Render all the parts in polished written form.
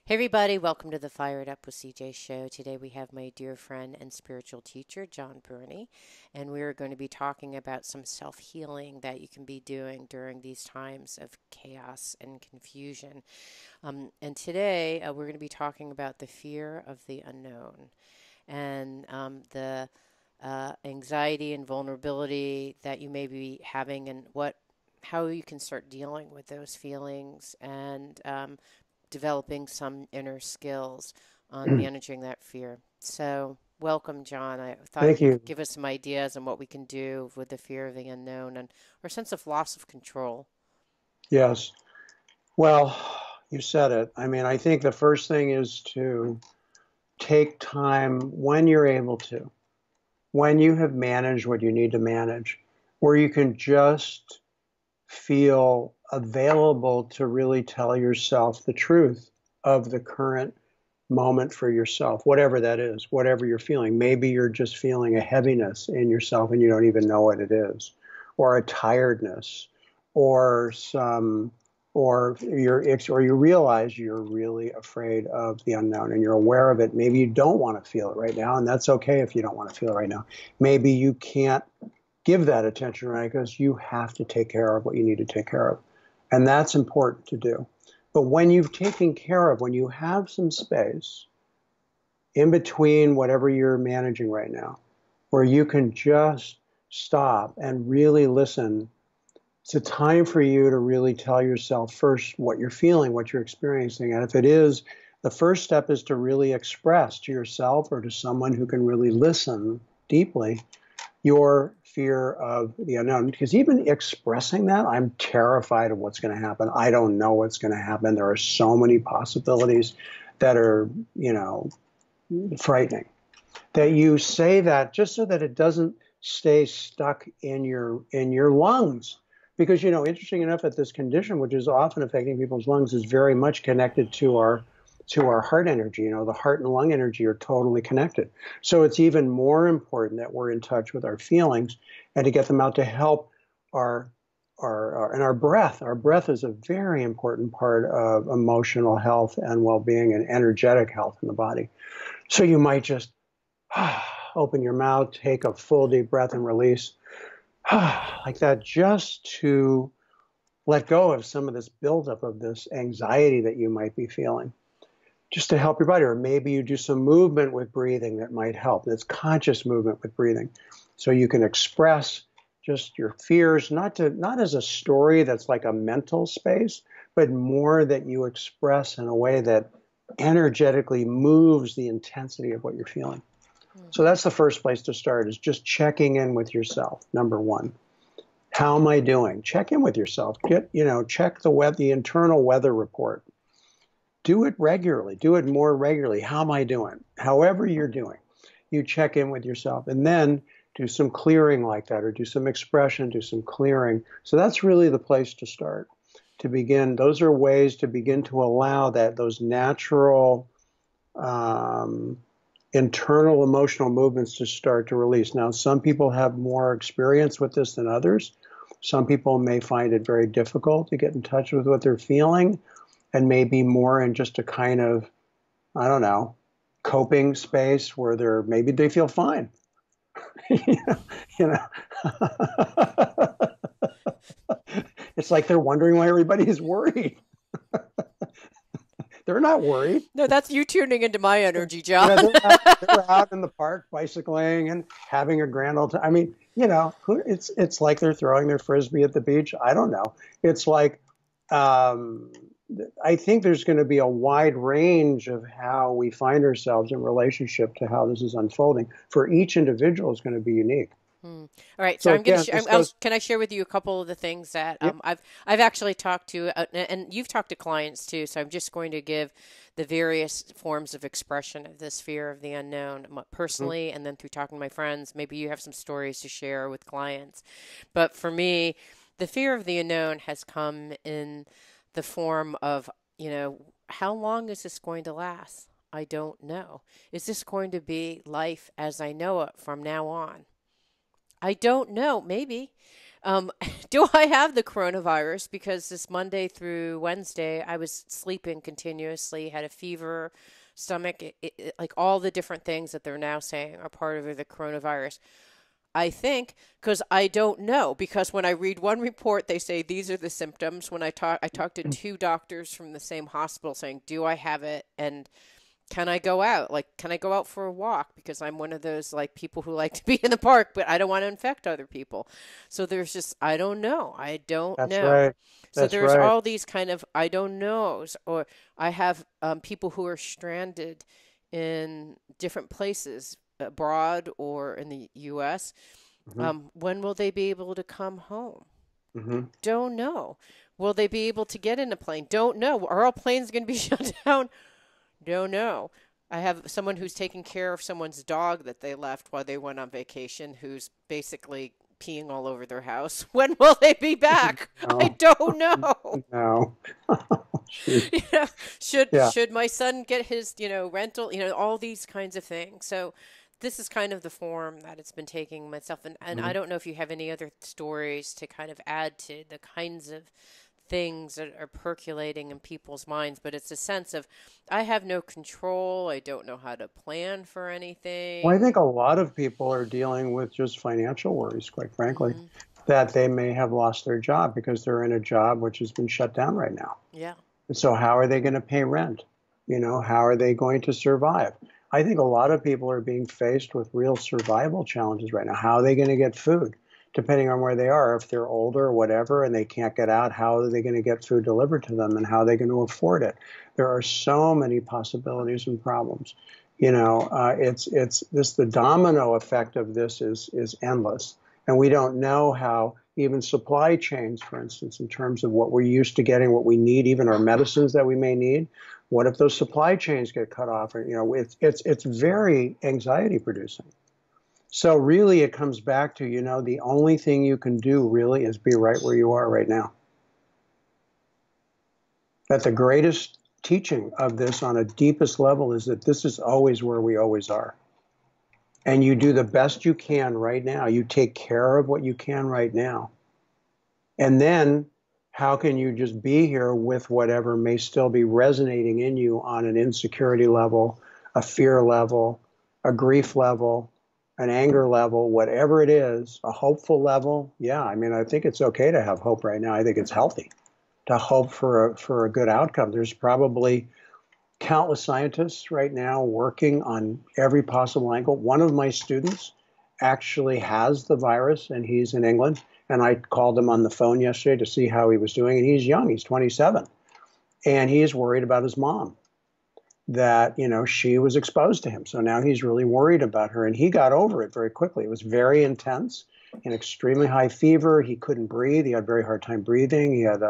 Hey everybody, welcome to the Fire It Up with CJ show. Today we have my dear friend and spiritual teacher, Jon Bernie, and we're going to be talking about some self-healing that you can be doing during these times of chaos and confusion. And today we're going to be talking about the fear of the unknown and the anxiety and vulnerability that you may be having and how you can start dealing with those feelings and developing some inner skills on managing that fear. So, welcome, Jon. I thought Thank you could you. give us some ideas on what we can do with the fear of the unknown and our sense of loss of control. Yes. Well, you said it. I think the first thing is to take time when you're able to, when you have managed what you need to manage, where you can just feel available to really tell yourself the truth of the current moment for yourself, whatever that is, whatever you're feeling. Maybe you're just feeling a heaviness in yourself and you don't even know what it is, or a tiredness, or some, or you realize you're really afraid of the unknown and you're aware of it. Maybe you don't want to feel it right now, and that's okay if you don't want to feel it right now. Maybe you can't give that attention right because you have to take care of what you need to take care of. And that's important to do. But when you've taken care of, when you have some space in between whatever you're managing right now, where you can just stop and really listen, it's a time for you to really tell yourself first what you're feeling, what you're experiencing. And if it is, the first step is to really express to yourself or to someone who can really listen deeply your fear of the unknown. Because even expressing that, I'm terrified of what's going to happen. I don't know what's going to happen. There are so many possibilities that are, frightening. That you say that just so that it doesn't stay stuck in your lungs. Because interesting enough, that this condition, which is often affecting people's lungs, is very much connected to our heart energy. The heart and lung energy are totally connected. So it's even more important that we're in touch with our feelings and to get them out to help our and our breath. Our breath is a very important part of emotional health and well-being and energetic health in the body. So you might just open your mouth, take a full deep breath and release like that, just to let go of some of this buildup of this anxiety that you might be feeling, just to help your body. Or maybe you do some movement with breathing that might help. That's conscious movement with breathing. So you can express just your fears, not as a story that's like a mental space, but more that you express in a way that energetically moves the intensity of what you're feeling. So Hmm. that's the first place to start, is just checking in with yourself. Number one, how am I doing? Check in with yourself. Check the internal weather report. Do it regularly. Do it more regularly. How am I doing? However you're doing, you check in with yourself, and then do some clearing like that, or do some expression, do some clearing. So that's really the place to start, to begin. Those are ways to begin to allow those natural um, internal emotional movements to start to release. Now, some people have more experience with this than others. Some people may find it very difficult to get in touch with what they're feeling, and maybe more in just a kind of, I don't know, coping space where maybe they feel fine. you know, you know. It's like they're wondering why everybody's worried. They're not worried. No, that's you tuning into my energy, Jon. Yeah, they're out in the park bicycling and having a grand old time. It's like they're throwing their frisbee at the beach. I don't know. It's like, um, I think there's going to be a wide range of how we find ourselves in relationship to how this is unfolding. For each individual is going to be unique. Hmm. All right, so So I'm going to. again, this I'll, goes. can I share with you a couple of the things that Yeah. I've actually talked to, and you've talked to clients too. So I'm just going to give the various forms of expression of this fear of the unknown Mhm. personally, and then through talking to my friends. Maybe you have some stories to share with clients. But for me, the fear of the unknown has come in the form of, how long is this going to last? I don't know. Is this going to be life as I know it from now on? I don't know, maybe. Um, do I have the coronavirus? Because this Monday through Wednesday, I was sleeping continuously, had a fever, stomach, like all the different things that they're now saying are part of the coronavirus. I think because I don't know. Because when I read one report, they say these are the symptoms. When I talked to two doctors from the same hospital saying, "Do I have it?" and can I go out? Like, can I go out for a walk? Because I'm one of those like people who like to be in the park, but I don't want to infect other people. So there's just, I don't know. I don't That's know. right. So That's there's right. all these kind of I don't knows, or I have people who are stranded in different places abroad or in the U.S. Hmm. When will they be able to come home? Hmm. Don't know. Will they be able to get in a plane? Don't know. Are all planes going to be shut down? Don't know. I have someone who's taking care of someone's dog that they left while they went on vacation who's basically peeing all over their house. When will they be back? I No, don't know. no. Shoot. You know, Yeah. should my son get his, rental, all these kinds of things. So this is kind of the form that it's been taking myself and I Mhm. don't know if you have any other stories to kind of add to the kinds of things that are percolating in people's minds, but it's a sense of I have no control. I don't know how to plan for Well, I think anything. a lot of people are dealing with just financial worries, quite frankly, Hmm. that they may have lost their job because they're in a job which has been shut down right now. Yeah. And so, how are they going to pay rent? How are they going to survive? I think a lot of people are being faced with real survival challenges right now. How are they going to get food? Depending on where they are, if they're older or whatever, and they can't get out, how are they going to get food delivered to them, and how are they going to afford it? There are so many possibilities and problems. It's this the domino effect of this is endless, and we don't know how even supply chains, for instance, in terms of what we're used to getting, what we need, even our medicines that we may need. What if those supply chains get cut off? It's very anxiety producing. So really, it comes back to the only thing you can do really is be right where you are right now. That the greatest teaching of this on a deepest level is that this is always where we always are. And you do the best you can right now. You take care of what you can right now. And then how can you just be here with whatever may still be resonating in you on an insecurity level, a fear level, a grief level, an anger level, whatever it is, a hopeful level? Yeah, I mean, I think it's okay to have hope right now. I think it's healthy to hope for a good outcome. There's probably countless scientists right now working on every possible angle. One of my students actually has the virus and he's in England. And I called him on the phone yesterday to see how he was doing. And he's young, he's 27. And he's worried about his mom that, she was exposed to him. So now he's really worried about her. And he got over it very quickly. It was very intense, an extremely high fever. He couldn't breathe. He had a very hard time breathing. He had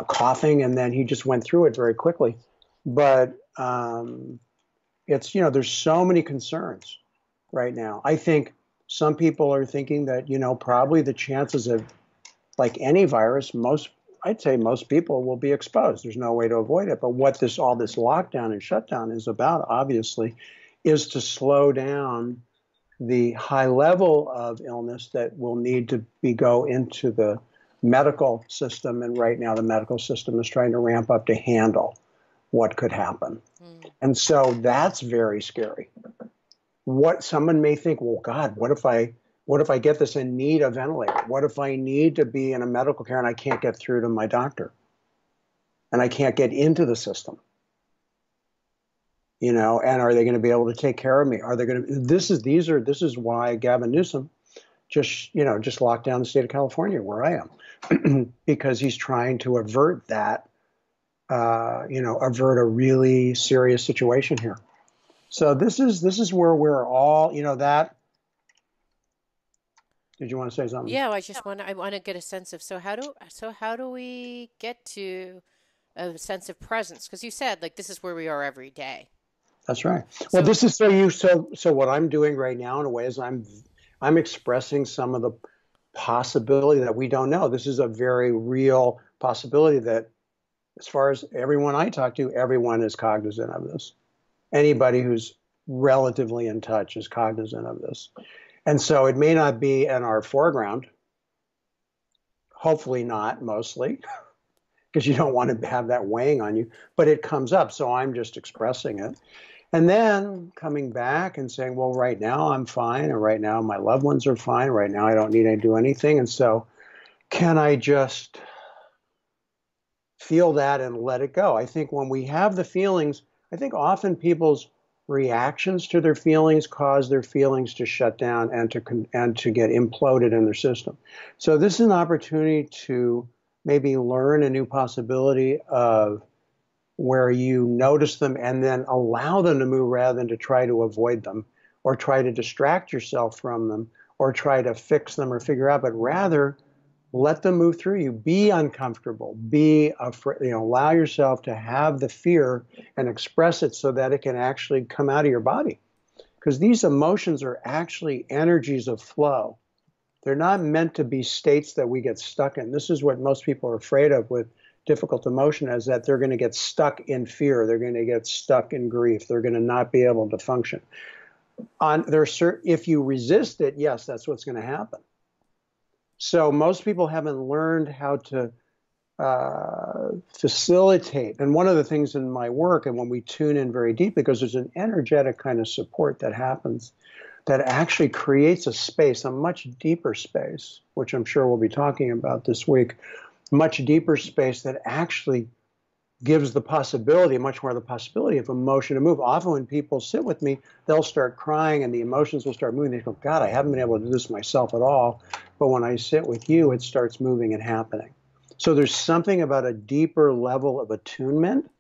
coughing. And then he just went through it very quickly. But there's so many concerns right now. I think some people are thinking that, probably the chances of like any virus, I'd say most people will be exposed. There's no way to avoid it. But what all this lockdown and shutdown is about, obviously, is to slow down the high level of illness that will need to go into the medical system. And right now, the medical system is trying to ramp up to handle what could happen. Mm. And so that's very scary. What someone may think, well, God, what if I get this and need a ventilator? What if I need to be in a medical care and I can't get through to my doctor and I can't get into the system? And are they going to be able to take care of me? Are they going to, this is why Gavin Newsom just locked down the state of California where I am, because he's trying to avert that, avert a really serious situation here. So this is where we're all, that. Did you want to say something? Yeah, I want to get a sense of so how do we get to a sense of presence? Because you said like this is where we are every day. That's right. Well, So this is so what I'm doing right now in a way is I'm expressing some of the possibility that we don't know. This is a very real possibility that as far as everyone I talk to, everyone is cognizant of this. Anybody who's relatively in touch is cognizant of this. And so it may not be in our foreground, Hopefully not, mostly, because you don't want to have that weighing on you, but it comes up. So I'm just expressing it. And then coming back and saying, well, right now I'm fine. And right now my loved ones are fine. Right now I don't need to do anything. And so can I just feel that and let it go? I think when we have the feelings, I think often people's reactions to their feelings cause their feelings to shut down and to get imploded in their system. So this is an opportunity to maybe learn a new possibility of where you notice them and then allow them to move rather than to try to avoid them or try to distract yourself from them or try to fix them or figure out, but rather let them move through you. Be uncomfortable. Be afraid. Allow yourself to have the fear and express it so that it can actually come out of your body. Because these emotions are actually energies of flow. They're not meant to be states that we get stuck in. This is what most people are afraid of with difficult emotion, is that they're going to get stuck in fear. They're going to get stuck in grief. They're going to not be able to function. If you resist it, yes, that's what's going to happen. So most people haven't learned how to facilitate. And one of the things in my work, and when we tune in very deeply, because there's an energetic kind of support that happens that actually creates a space, a much deeper space, which I'm sure we'll be talking about this week, much deeper space that actually gives the possibility, much more the possibility of emotion to move. Often when people sit with me, they'll start crying and the emotions will start moving. They go, God, I haven't been able to do this myself at all. But when I sit with you, it starts moving and happening. So there's something about a deeper level of attunement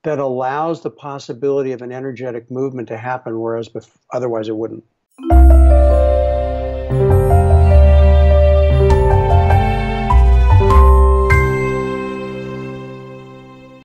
that allows the possibility of an energetic movement to happen, whereas otherwise it wouldn't.